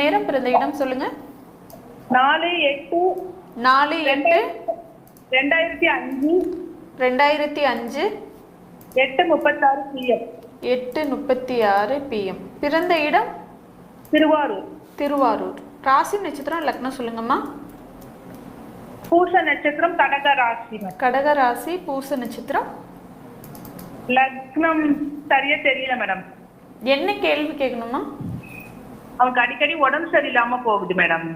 நேரம் பிறந்த இடம் சொல்லுங்க. 4/8 4/8 2005 8:36 PM. 8:36 PM. பிறந்த இடம் திருவாரூர். திருவாரூர். ராசி நட்சத்திரம் லக்னம் சொல்லுங்கம்மா. பூச நட்சத்திரம் கடக ராசி. கடக ராசி பூச நட்சத்திரம். லக்னம் சரியா தெரியல மேடம். என்ன கேள்வி கேட்கணுமா? அவனுக்கு அடிக்கடி உடம்பு சரியில்லாம போகுது மேடம்.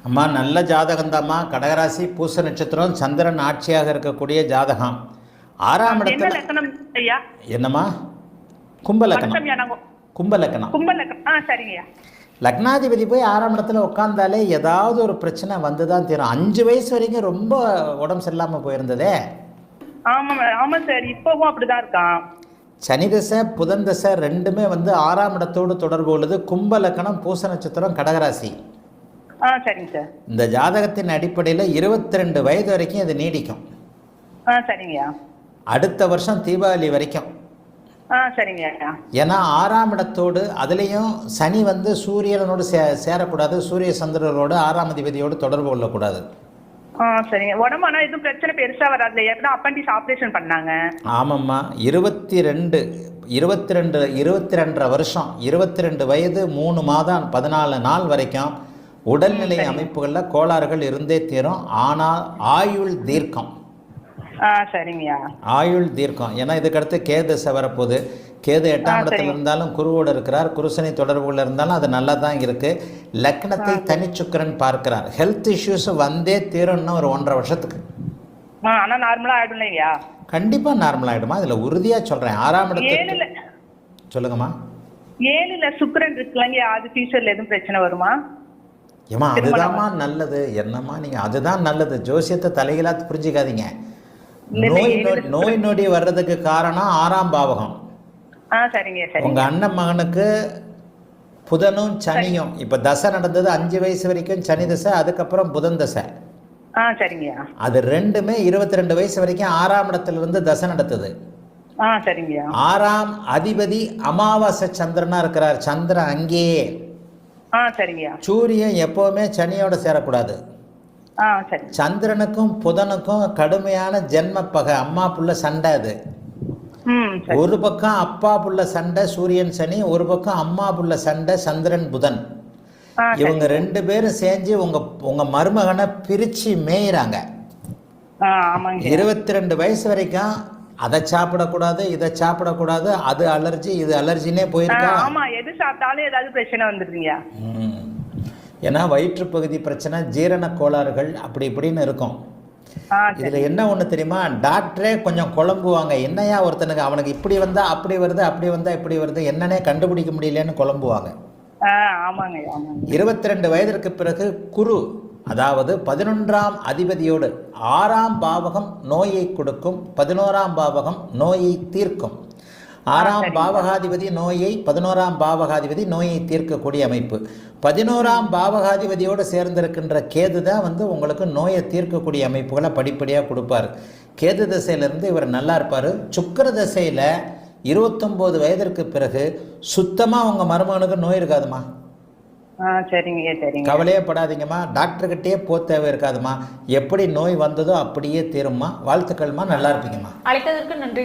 அம்மா நல்ல ஜாதகம்தாம்மா. கடகராசி பூச நட்சத்திரம், சந்திரன் ஆட்சியாக இருக்கக்கூடிய ஜாதகம். 6ஆம் இடத்துல லக்னம் ஐயா? என்னம்மா? கும்பலக்கணம். கும்பலக்கணம். கும்பலக்கணம். சரிங்கய்யா. லக்னாதிபதி போய் 6ஆம் இடத்துல உட்காந்தாலே ஏதாவது ஒரு பிரச்சனை வந்து தான் தீரும். 5 வயசு வரைக்கும் ரொம்ப உடம்பு சரியில்லாமல் போயிருந்ததே. ஆமா சார், இப்பவும் அப்படிதான் இருக்கான். சனி தசை புதன் தசை ரெண்டுமே வந்து 6ஆம் இடத்தோடு தொடர்பு உள்ளது. கும்பலக்கணம் பூச நட்சத்திரம் கடகராசி. சரிங்க சார். இந்த ஜாதகத்தின் அடிப்படையில் 22 வயது வரைக்கும் இது நீடிக்கும். சரிங்கய்யா. அடுத்த வருஷம் தீபாவளி வரைக்கும். சரிங்கய்யா. ஏன்னா 6ஆம் இடத்தோடு அதுலேயும் சனி வந்து சூரியனோடு சேரக்கூடாது, சூரிய சந்திரனோடு 6ஆம் அதிபதியோடு தொடர்பு கொள்ளக்கூடாது. சரிங்க. உடம்பு ஆனால் எதுவும் பிரச்சனை பெருசாக வராது. ஏற்கனவே அப்பண்டிஸ் ஆப்ரேஷன் பண்ணாங்க. ஆமாம்மா. 22 வருஷம் 22 வயது 3 மாதம் 14 நாள் வரைக்கும் உடல்நிலை அமைப்புகளில் கோளாறுகள் இருந்தே தீரும். ஆனால் ஆயுள் தீர்க்கம். சரிங்கய்யா. ஆயுள் தீர்க்கம். ஏன்னா இதுக்கடுத்து கேது தசை வரப்போகுது. கேது 8ஆம் இடத்துல இருந்தாலும் குருவோடு இருக்கிறார். குருசனி தொடர்புகள் இருந்தாலும் அது நல்லா தான் இருக்குது. லக்னத்தை தனிச்சுக்கரன் பார்க்கிறார். ஹெல்த் இஷ்யூஸ் வந்தே தீரும்னு ஒரு 1.5 வருஷத்துக்கு. ஆனால் நார்மலாக ஆகிடும் இல்லையா? கண்டிப்பாக நார்மல் ஆகிடுமா, இதில் உறுதியாக சொல்கிறேன். 6ஆம் இடத்துல சொல்லுங்கம்மா. 7ல் சுக்கிரன் இருக்குல்லங்க, அது ஃபியூச்சரில் எதுவும் பிரச்சனை வருமா? ஏம்மா அதுதான்மா நல்லது. என்னம்மா நீங்கள் அதுதான் நல்லது. ஜோசியத்தை தலைகளாக புரிஞ்சிக்காதீங்க. நோய் நொடி வர்றதுக்கு காரணம் 6ஆம் பாவகம். உங்க அண்ணன் மகனுக்கு புதனும் சனியும் இப்ப தசை நடந்தது 5 வயசு வரைக்கும் சனி தசை, அதுக்கப்புறம் புதன் தசை. அது ரெண்டுமே 22 வயசு வரைக்கும் 6ஆம் இடத்துல இருந்து தசை நடத்துது. 6ஆம் அதிபதி அமாவாசை சந்திரனா இருக்கிறார். சந்திரன் அங்கேயே. சூரியன் எப்பவுமே சனியோட சேரக்கூடாது. சந்திரனுக்கும் புதனுக்கும் கடுமையான ஜென்ம பகை, அம்மா புள்ள சண்டை. அது ஒரு பக்கம் அப்பா புள்ள சண்டை சூரியன் சனி, ஒரு பக்கம் அம்மா புள்ள சண்டை சந்திரன் புதன். இவங்க 2 பேரும் சேர்ந்து உங்க மருமகனை பிரிச்சு மேயிறாங்க. 22 வயசு வரைக்கும் அதை சாப்பிடக்கூடாது, இதை சாப்பிடக்கூடாது, அது அலர்ஜி இது அலர்ஜினே போயிருக்கா. எது சாப்பிட்டாலும் ஏதாவது பிரச்சனை வந்துருங்க. ஏன்னா வயிற்றுப்பகுதி பிரச்சனை, ஜீரண கோளாறுகள் அப்படி இப்படின்னு இருக்கும். இதில் என்ன ஒன்று தெரியுமா, டாக்டரே கொஞ்சம் குழம்புவாங்க. என்னையா ஒருத்தனுக்கு அவனுக்கு இப்படி வந்தா அப்படி வருது, அப்படி வந்தா இப்படி வருது, என்னன்னே கண்டுபிடிக்க முடியலன்னு குழம்புவாங்க. 22 வயதிற்கு பிறகு குரு, அதாவது 11ஆம் அதிபதியோடு 6ஆம் பாவகம் நோயை கொடுக்கும், 11ஆம் பாவகம் நோயை தீர்க்கும். 6ஆம் பாவகாதிபதி நோயை, 11ஆம் பாவகாதிபதி நோயை தீர்க்கக்கூடிய அமைப்பு. 11ஆம் பாவகாதிபதியோடு சேர்ந்திருக்கின்ற கேது தான் வந்து உங்களுக்கு நோயை தீர்க்கக்கூடிய அமைப்புகளை படிப்படியாக கொடுப்பார். கேது தசையிலிருந்து இவர் நல்லா இருப்பார். சுக்கிர தசையில் 29 வயதிற்கு பிறகு சுத்தமாக உங்கள் மருமகனுக்கு நோய் இருக்காதுமா. கவலையே படாதீங்கம்மா. டாக்டர்கிட்டே தேவை இருக்காதுமா. எப்படி நோய் வந்ததோ அப்படியே தீரும்மா. வாழ்த்துக்கள்மா, நல்லா இருப்பீங்கம்மா. அழைத்ததற்கு நன்றி.